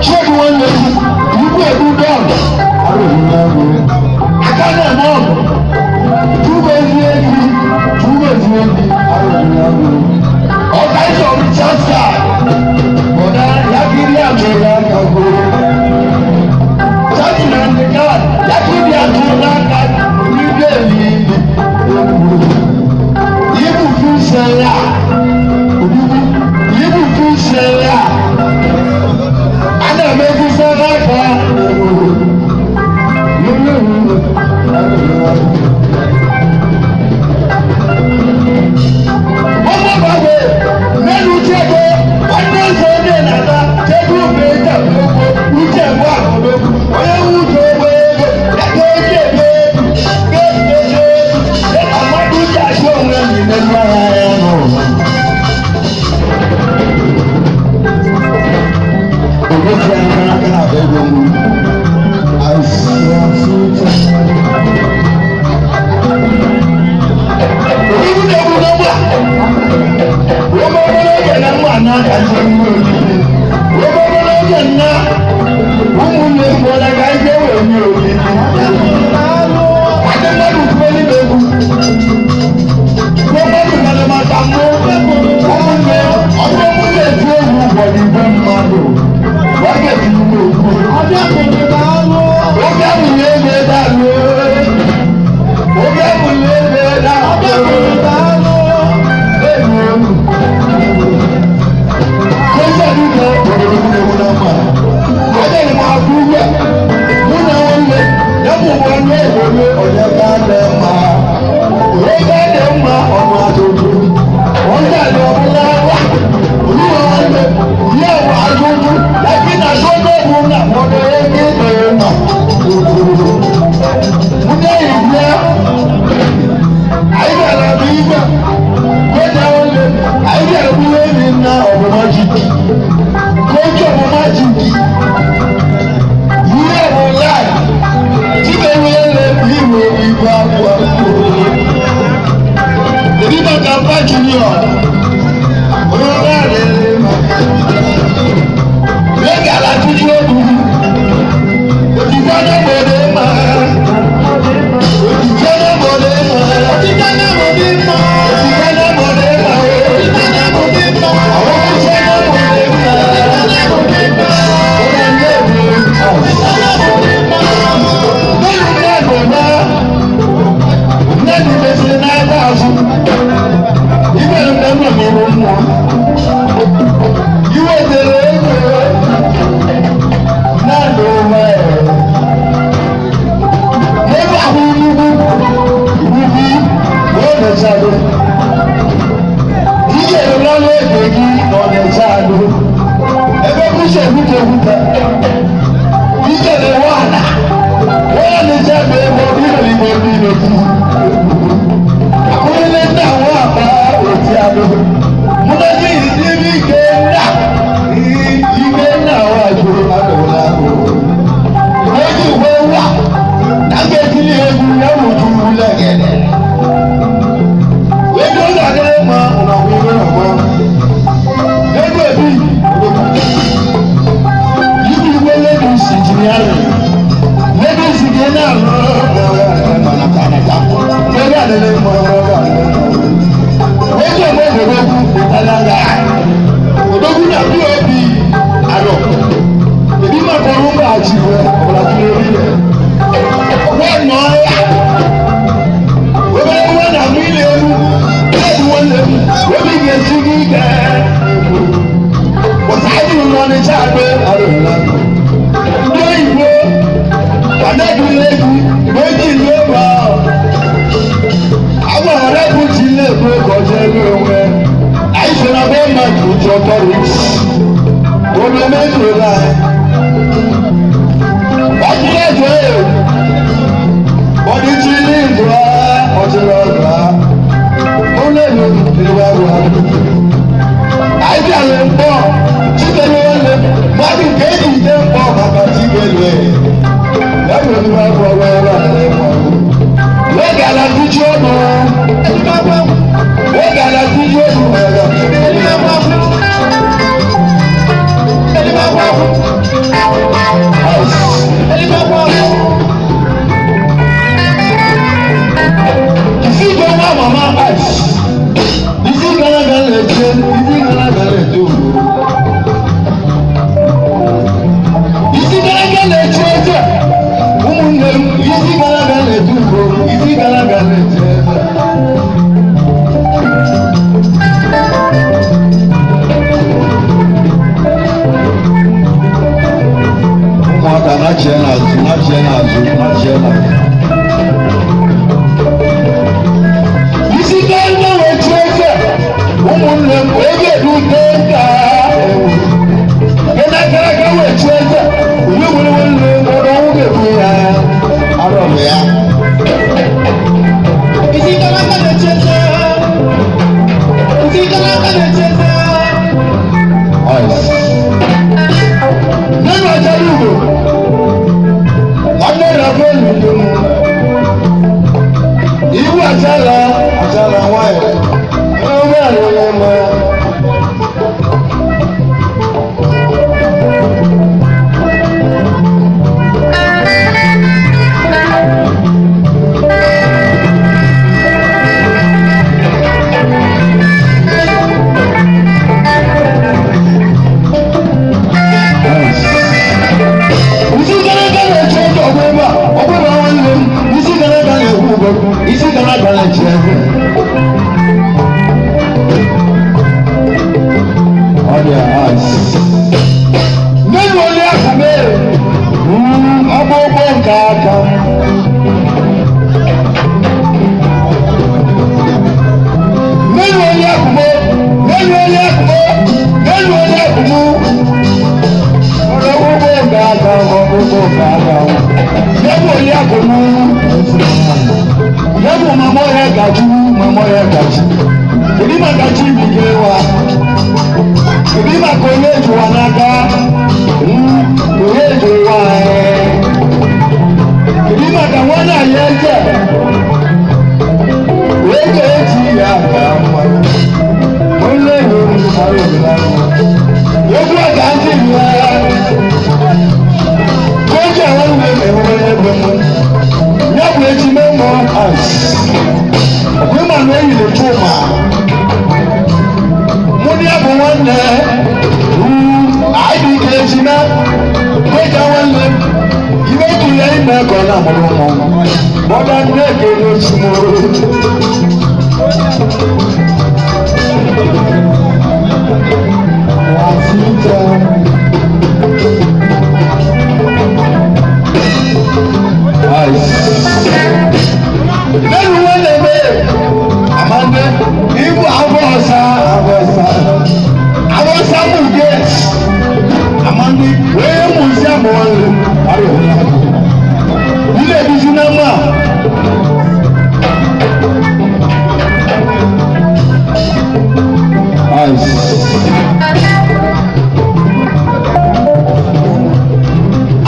Check one, you will do done. I don't know.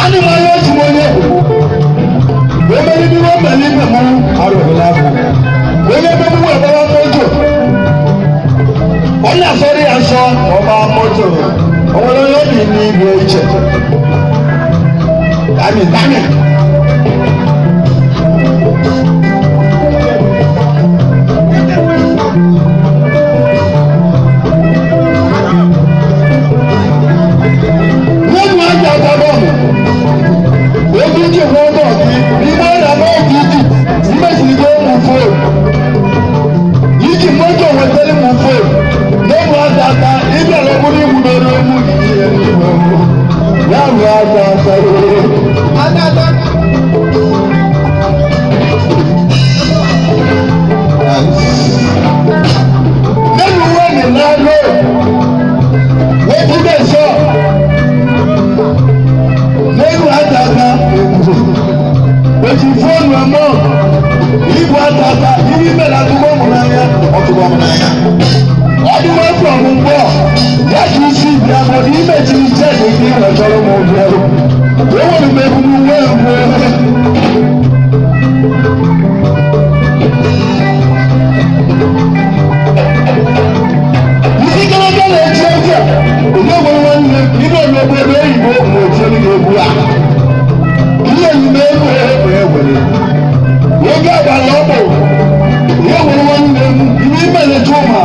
Animal, ọwọ́n lọ́yọ́ ní ní ibi ìjẹ́ dání dání. Lẹ́nu ajá àtàbọ̀mù ojú jù wọ́n bọ̀ kí ní náírà náà kì í jù ní méjì tó mú fóònù yìí kì mọ́tò wọ́n tẹ́lẹ̀ mú fóònù lẹ́nu ajá àtà ìgbà lọ́kùn ní ìwúlò ló mú yìí ẹni ìwọ̀n lẹ́nu ajá àtà ìwúlò. Lẹ́nu wọ́n ní náà lóò wọ́n ti bẹ̀ sọ. Lẹ́nu àtàtà òtù fóònù ọmọ ìbò àtàtà ìbí mẹ́la tó bọ́ mọ̀ náà ọtún bọ́ mọ̀ náà ọdún wọn fún ọmọ ń bọ̀ yàtú sí ìdí àbọ̀dé ìmẹ̀tì jẹ́ ìdí ìrọ̀jọ́rọ̀ mọ̀ ọdún ẹ̀rọ owó ni mẹ́kún mú wẹ́ẹ̀wẹ́. Ìdí kẹ́lẹ́kẹ́lẹ́ ẹ̀jẹ̀ ẹ̀jẹ̀ ògbógbó wọn ní ìdí ògbógbó ẹgbẹ́ ìbò mọ̀ òtún ẹni kò wá. Ilé ìgbé ẹgbẹ́ ẹgbẹ́ ẹgbẹ́ wọ́gá àgbàlọ́pọ̀ yẹ́wọ̀n wọn ní ìwé ìmẹ̀lẹ̀ tó mà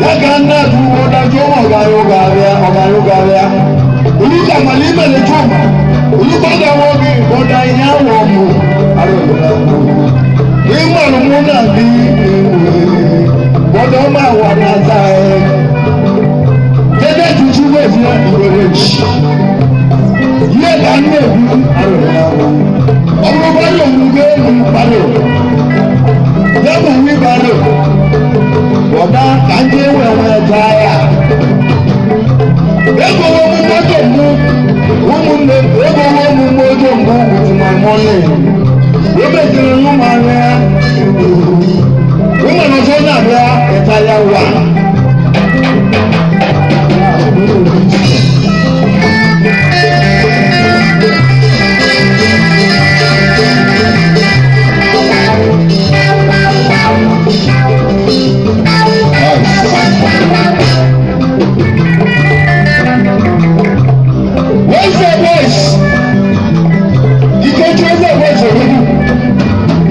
yàgà náà tó ọ̀dájọ́ ọ̀gáyọ̀gáyà olùkàmàlì ìmẹ̀lẹ̀ tó mà olùkọ́dà wọn bí ọ̀dà ìyáwó ọmọ ìmọ̀ràn mú náà bí bọ́dọ̀ máa wà náà ẹ̀ gẹ́gẹ́ tuntun wẹ̀ fún ìrọ̀lẹ́ jì yíyẹ ká ní èbú ọmọ bá yọ òwúgbé ní balẹ̀ yẹ́bù wí balẹ̀ bọ̀dá kàńké wẹ̀wẹ̀ ẹ̀dá yà ego wo mu mọ́tò mu ego wo mu mọ́tò mu with my money wọ́n bẹ̀ jẹ́ ẹ̀rọ máa rẹ̀ wọ́n mọ̀ ní sọ́jà rẹ̀ ẹ̀ta yà wà. Where's the voice? You can't hear the voice already.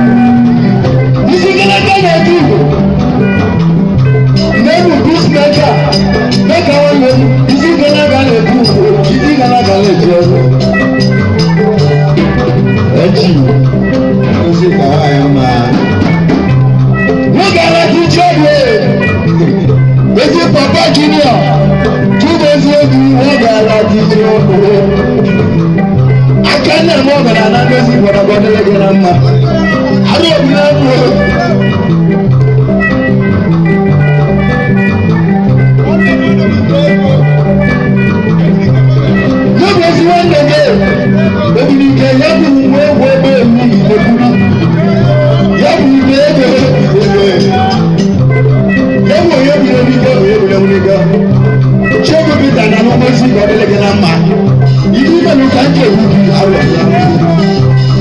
This is gonna get a deal. Name this maker. Make our name. This is gonna get a deal. This is gonna get a deal. Thank you. This is how I am. Look at that teacher here. This is Papa Junior. 2 days ago, look at that teacher. I can't remember that I'm not going to go to the grandma. I don't know. Look at you one day. But you can have to wait me. Yàgò ìgbé ẹgbẹ́ yẹ́wò yẹ́wò yẹ́wò yẹ́wò ṣé o bí dàda ló kọ́ sí ìgbàdélẹ́gẹ́ náà mà ìdí mẹ́lú ká jẹ́ ìwú bí awọ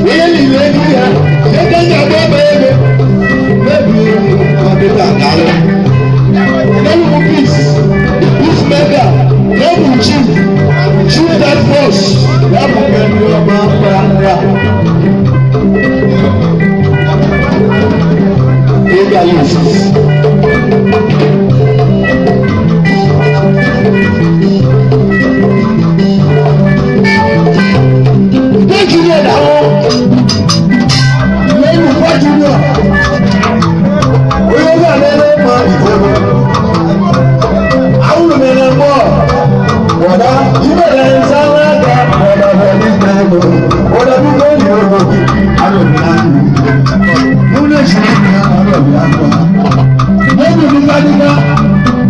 wíyẹ́ ní ìlú ẹgbẹ́ yẹn ẹgbẹ́ ní abẹ́ ẹgbẹ́ bẹ́ẹ̀ni ọdẹ dàda lọ lẹ́wọ̀n peace peace mega lẹ́wọ̀n chief chief that force lẹ́wọ̀n pẹ̀lú ọba pàrọ̀. Junior dáwọ́ lẹ́nu fọ́ Junior oyinbo àlẹ́lẹ́ mọ ìfowó àwọn olùmẹ̀lẹ̀ mọ́ wọ̀dà ìbẹ̀rẹ̀ sáwọn àgbà wọ̀dà wọ̀dà ìgbàgbọ́ wọ̀dà bí wọ́n yóò lòdì alòmìnira múlẹ̀ ìṣẹ̀lẹ̀ alòmìnira lẹ́nu nígbà nígbà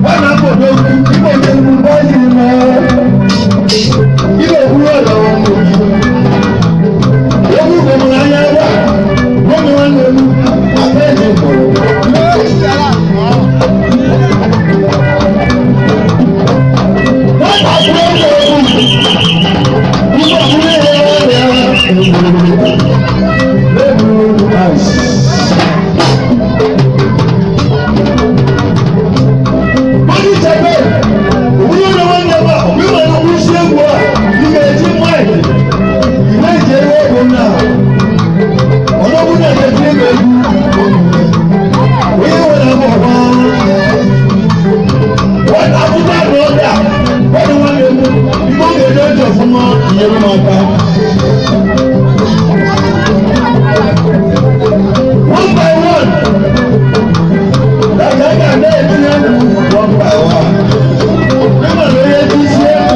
wọ́n náà kò dé ìbò ìlú bọ́ọ̀lì mọ́ ìbò òwúrọ̀ lọ́wọ́ mọ́ yìí gbogbo ayé wa gbogbo wọn lè lu abẹ́ẹ̀dì ìbọ̀rọ̀. wọ́n bá fún ọ̀pọ̀ ọ̀hún nígbà tí wọ́n yẹ wọ́n rẹ̀ wá. One by one. That's like I made one by one. Remember the way this year?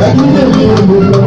Thank you.